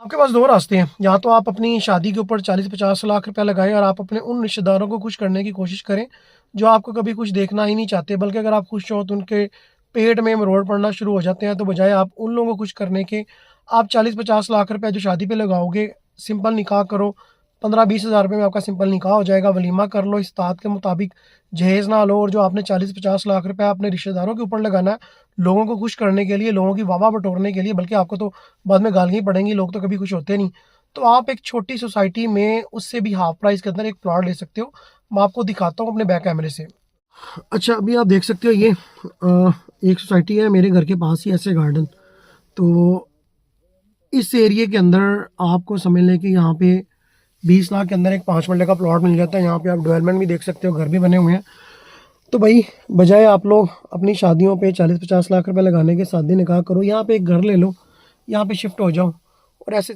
आपके पास दो रास्ते हैं, या तो आप अपनी शादी के ऊपर 40-50 लाख रुपया लगाएं और आप अपने उन रिश्तेदारों को खुश करने की कोशिश करें जो आपको कभी कुछ देखना ही नहीं चाहते, बल्कि अगर आप खुश हो तो उनके पेट में मरोड़ पड़ना शुरू हो जाते हैं। तो बजाय आप उन लोगों को खुश करने के, आप 40-50 लाख रुपया जो शादी पे लगाओगे, सिंपल निकाह करो। 15-20 हज़ार रुपये में आपका सिंपल निकाह हो जाएगा। वलीमा कर लो, इस्तात के मुताबिक जहेज़ ना लो, और जो आपने 40-50 लाख रुपया अपने रिश्तेदारों के ऊपर लगाना है लोगों को खुश करने के लिए, लोगों की वाह बटोरने के लिए, बल्कि आपको तो बाद में गालियाँ ही पड़ेंगी, लोग तो कभी खुश होते नहीं। तो आप एक छोटी सोसाइटी में उससे भी हाफ प्राइस के अंदर एक प्लॉट ले सकते हो। मैं आपको दिखाता हूँ अपने बैक कैमरे से। अच्छा, अभी आप देख सकते हो ये एक सोसाइटी है मेरे घर के पास ही, ऐसे गार्डन। तो इस एरिया के अंदर आपको समझ लें कि यहाँ पे 20 लाख के अंदर एक 5 मरले का प्लॉट मिल जाता है। यहाँ पे आप डेवलपमेंट भी देख सकते हो, घर भी बने हुए हैं। तो भाई, बजाय आप लोग अपनी शादियों पे 40-50 लाख रुपए लगाने के, शादी निकाह करो, यहाँ पे एक घर ले लो, यहाँ पे शिफ्ट हो जाओ और ऐसे